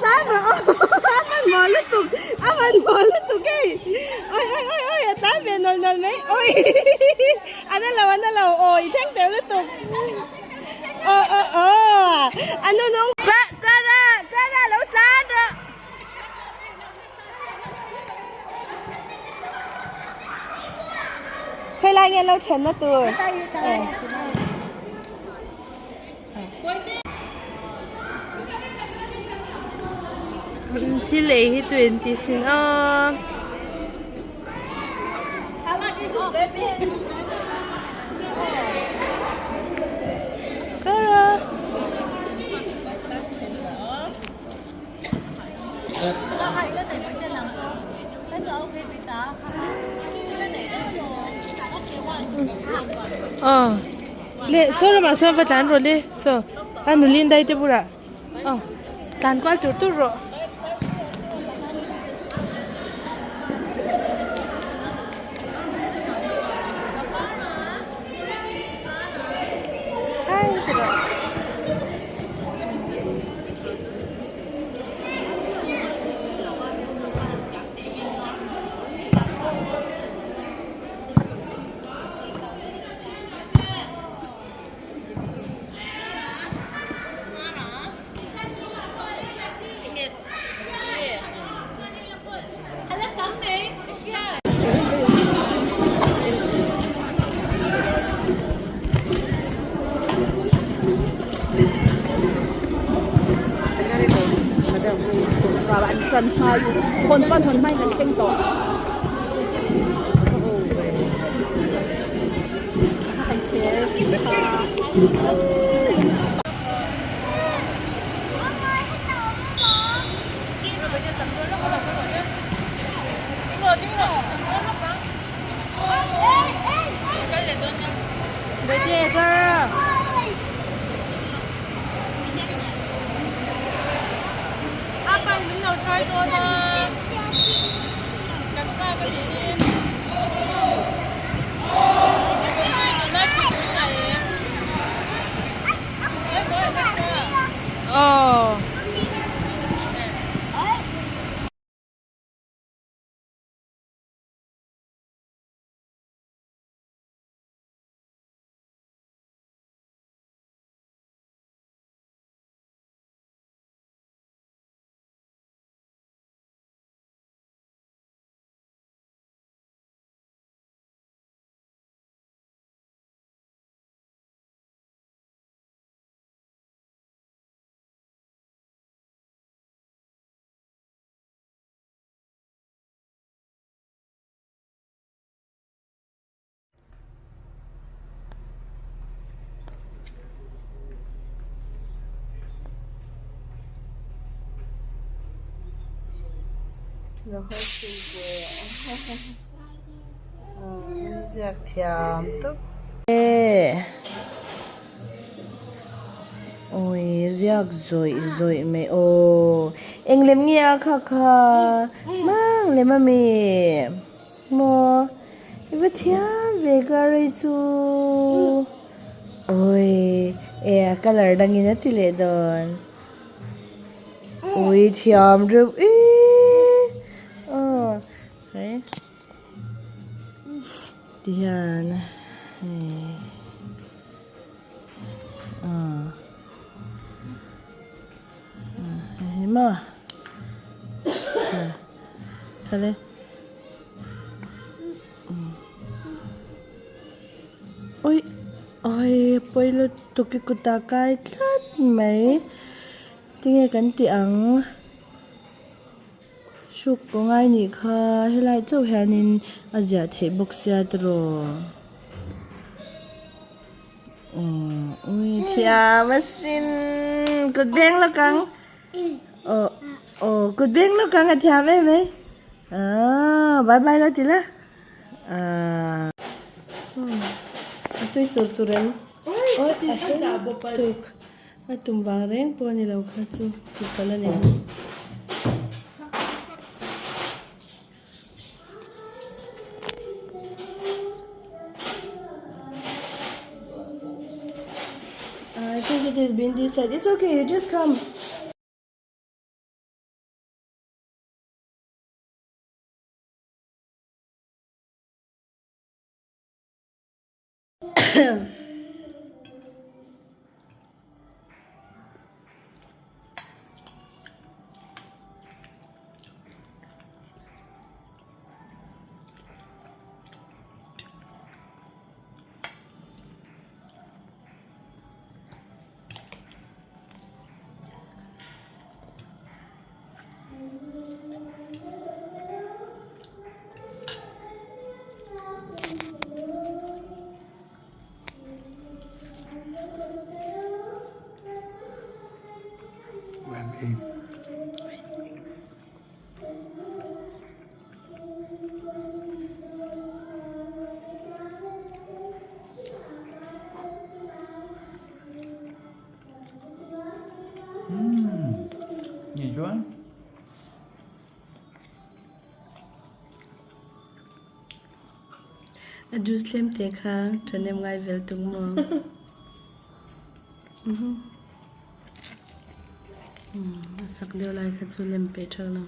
chán rồi aman mò lít tục cái ôi chán về nồi mấy ôi anh ấy là ôi chẳng đều lít tục anh nó ra lẩu chán rồi phải lại nghe lẩu chén nó tươiที่เหลือที่ตัวเองที่สินle solo ma so fa tan ro le so anu lin dai te pura tan kwal tu ro và bạn cần haiคนก้อนคนไม่กันเพ่งต่อ对这个领导太多了，赶快个姐姐。哦。然后是一个theihtawp ôi giặc rồi mày ô anh làm nghe khá mang làm mà mày mò vậy thiam về cái chú ôi color đang nghe thì lệ đòn ôi thiam rồi đấy Diyan mà kale ôi poi tuki kutakai kat mấy tiếng cái tiếng chụp có ngay nhỉ kha hay lại châu hè nên giờ thấy bốc xe rồi ui thia mà xin cột beng lo căng cột beng lo căng à thia mấy bye bye lo tila tôi chụp rồi ôi thì tôi tum vàng reng po ni lo kha chu chụp cái này I think it has been decided. It's okay, you just come. Okay. You enjoy? A juice lem te kha chanem ngai vel tung mo. Sak deu lai kha chu lem pe thang na.